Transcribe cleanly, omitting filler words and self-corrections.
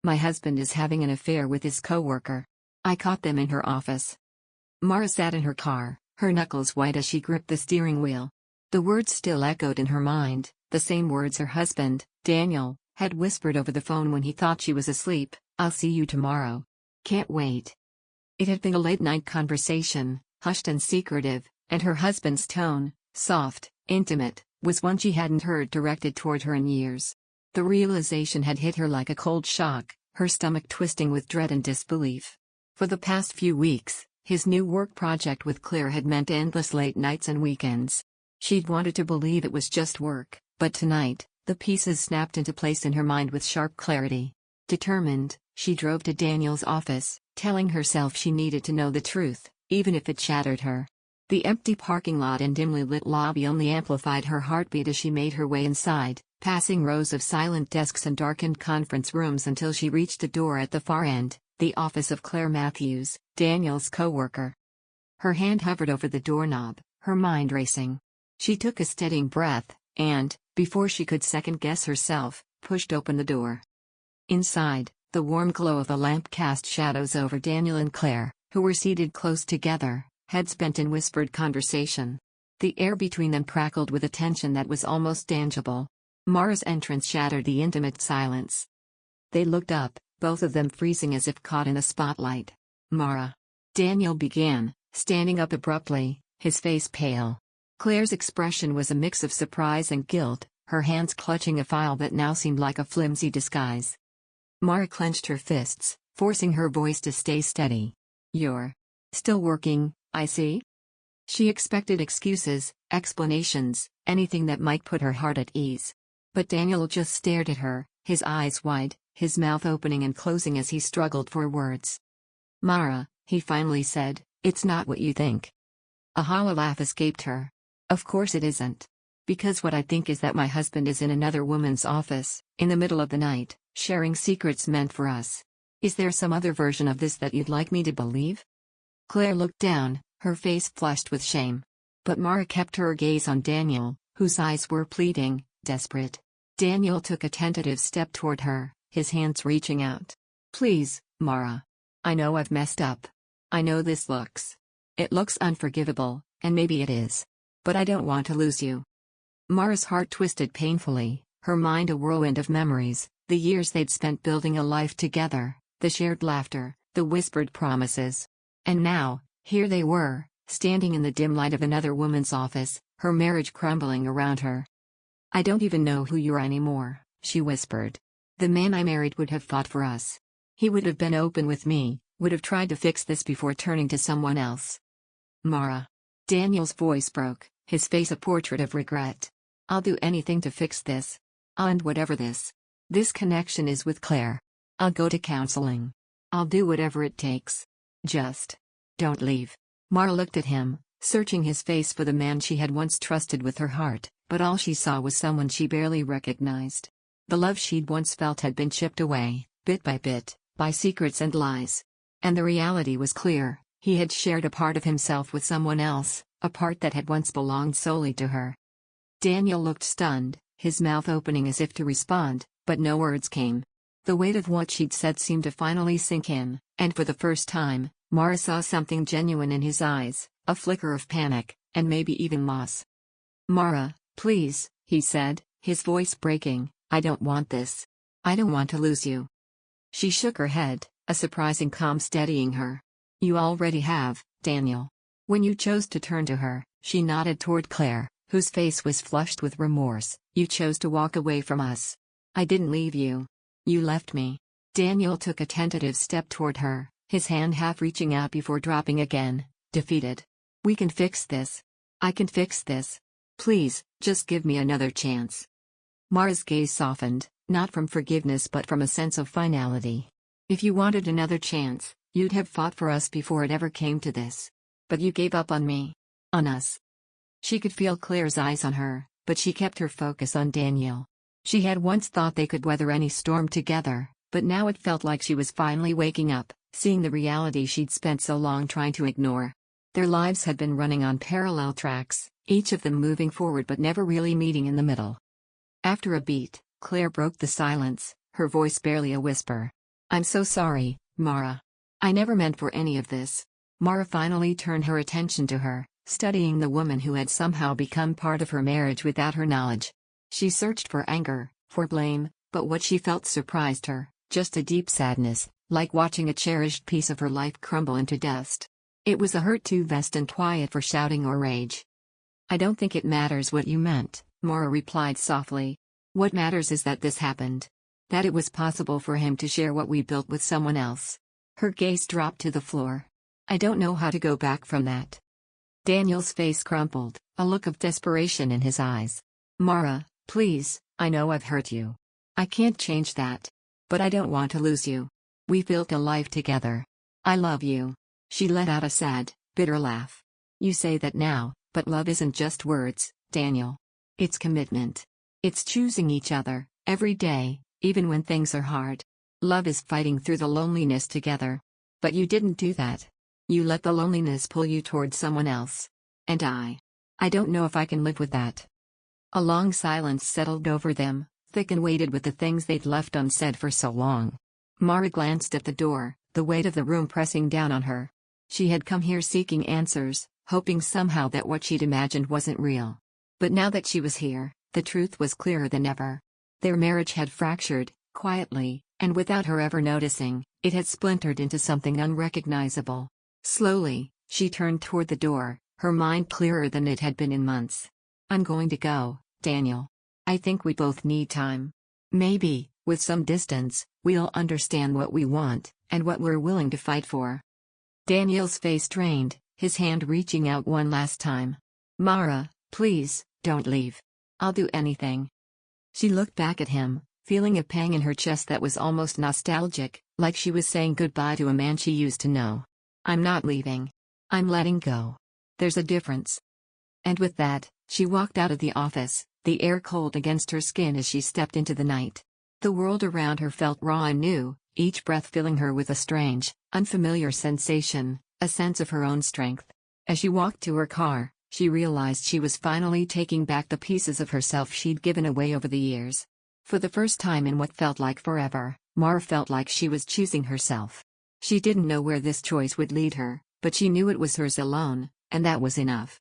My husband is having an affair with his coworker. I caught them in her office. Mara sat in her car, her knuckles white as she gripped the steering wheel. The words still echoed in her mind, the same words her husband, Daniel, had whispered over the phone when he thought she was asleep. "I'll see you tomorrow. Can't wait." It had been a late-night conversation, hushed and secretive, and her husband's tone, soft, intimate, was one she hadn't heard directed toward her in years. The realization had hit her like a cold shock, her stomach twisting with dread and disbelief. For the past few weeks, his new work project with Claire had meant endless late nights and weekends. She'd wanted to believe it was just work, but tonight, the pieces snapped into place in her mind with sharp clarity. Determined, she drove to Daniel's office, telling herself she needed to know the truth, even if it shattered her. The empty parking lot and dimly lit lobby only amplified her heartbeat as she made her way inside, passing rows of silent desks and darkened conference rooms until she reached a door at the far end, the office of Claire Matthews, Daniel's coworker. Her hand hovered over the doorknob, her mind racing. She took a steadying breath, and, before she could second-guess herself, pushed open the door. Inside, the warm glow of a lamp cast shadows over Daniel and Claire, who were seated close together, heads bent in whispered conversation. The air between them crackled with a tension that was almost tangible. Mara's entrance shattered the intimate silence. They looked up, both of them freezing as if caught in a spotlight. "Mara," Daniel began, standing up abruptly, his face pale. Claire's expression was a mix of surprise and guilt, her hands clutching a file that now seemed like a flimsy disguise. Mara clenched her fists, forcing her voice to stay steady. "You're still working, I see?" She expected excuses, explanations, anything that might put her heart at ease. But Daniel just stared at her, his eyes wide, his mouth opening and closing as he struggled for words. "Mara," he finally said, "it's not what you think." A hollow laugh escaped her. "Of course it isn't. Because what I think is that my husband is in another woman's office, in the middle of the night, sharing secrets meant for us. Is there some other version of this that you'd like me to believe?" Claire looked down, her face flushed with shame. But Mara kept her gaze on Daniel, whose eyes were pleading, desperate. Daniel took a tentative step toward her, his hands reaching out. "Please, Mara. I know I've messed up. I know it looks unforgivable, and maybe it is. But I don't want to lose you." Mara's heart twisted painfully, her mind a whirlwind of memories, the years they'd spent building a life together, the shared laughter, the whispered promises. And now, here they were, standing in the dim light of another woman's office, her marriage crumbling around her. "I don't even know who you are anymore," she whispered. "The man I married would have fought for us. He would have been open with me, would have tried to fix this before turning to someone else." "Mara." Daniel's voice broke, his face a portrait of regret. "I'll do anything to fix this. I'll end whatever this connection is with Claire. I'll go to counseling. I'll do whatever it takes. Just don't leave." Mara looked at him, searching his face for the man she had once trusted with her heart, but all she saw was someone she barely recognized. The love she'd once felt had been chipped away, bit, by secrets and lies. And the reality was clear. He had shared a part of himself with someone else, a part that had once belonged solely to her. Daniel looked stunned, his mouth opening as if to respond, but no words came. The weight of what she'd said seemed to finally sink in, and for the first time, Mara saw something genuine in his eyes, a flicker of panic, and maybe even loss. "Mara, please," he said, his voice breaking, "I don't want this. I don't want to lose you." She shook her head, a surprising calm steadying her. "You already have, Daniel." When you chose to turn to her, she nodded toward Claire, whose face was flushed with remorse. "You chose to walk away from us. I didn't leave you. You left me." Daniel took a tentative step toward her, his hand half reaching out before dropping again, defeated. "We can fix this. I can fix this. Please, just give me another chance." Mara's gaze softened, not from forgiveness but from a sense of finality. "If you wanted another chance, you'd have fought for us before it ever came to this. But you gave up on me. On us." She could feel Claire's eyes on her, but she kept her focus on Daniel. She had once thought they could weather any storm together, but now it felt like she was finally waking up, seeing the reality she'd spent so long trying to ignore. Their lives had been running on parallel tracks, each of them moving forward but never really meeting in the middle. After a beat, Claire broke the silence, her voice barely a whisper. I'm so sorry, Mara. I never meant for any of this. Mara finally turned her attention to her, studying the woman who had somehow become part of her marriage without her knowledge. She searched for anger, for blame, but what she felt surprised her, just a deep sadness, like watching a cherished piece of her life crumble into dust. It was a hurt too vast and quiet for shouting or rage. I don't think it matters what you meant, Mara replied softly. What matters is that this happened. That it was possible for him to share what we built with someone else. Her gaze dropped to the floor. I don't know how to go back from that. Daniel's face crumpled, a look of desperation in his eyes. Mara, please, I know I've hurt you. I can't change that. But I don't want to lose you. We built a life together. I love you. She let out a sad, bitter laugh. You say that now, but love isn't just words, Daniel. It's commitment. It's choosing each other, every day, even when things are hard. Love is fighting through the loneliness together. But you didn't do that. You let the loneliness pull you toward someone else. And I don't know if I can live with that. A long silence settled over them, thick and weighted with the things they'd left unsaid for so long. Mara glanced at the door, the weight of the room pressing down on her. She had come here seeking answers, hoping somehow that what she'd imagined wasn't real. But now that she was here, the truth was clearer than ever. Their marriage had fractured, quietly, and without her ever noticing, it had splintered into something unrecognizable. Slowly, she turned toward the door, her mind clearer than it had been in months. I'm going to go, Daniel. I think we both need time. Maybe, with some distance, we'll understand what we want, and what we're willing to fight for. Daniel's face drained, his hand reaching out one last time. Mara, please, don't leave. I'll do anything. She looked back at him, feeling a pang in her chest that was almost nostalgic, like she was saying goodbye to a man she used to know. I'm not leaving. I'm letting go. There's a difference. And with that, she walked out of the office, the air cold against her skin as she stepped into the night. The world around her felt raw and new, each breath filling her with a strange, unfamiliar sensation, a sense of her own strength. As she walked to her car, she realized she was finally taking back the pieces of herself she'd given away over the years. For the first time in what felt like forever, Mara felt like she was choosing herself. She didn't know where this choice would lead her, but she knew it was hers alone, and that was enough.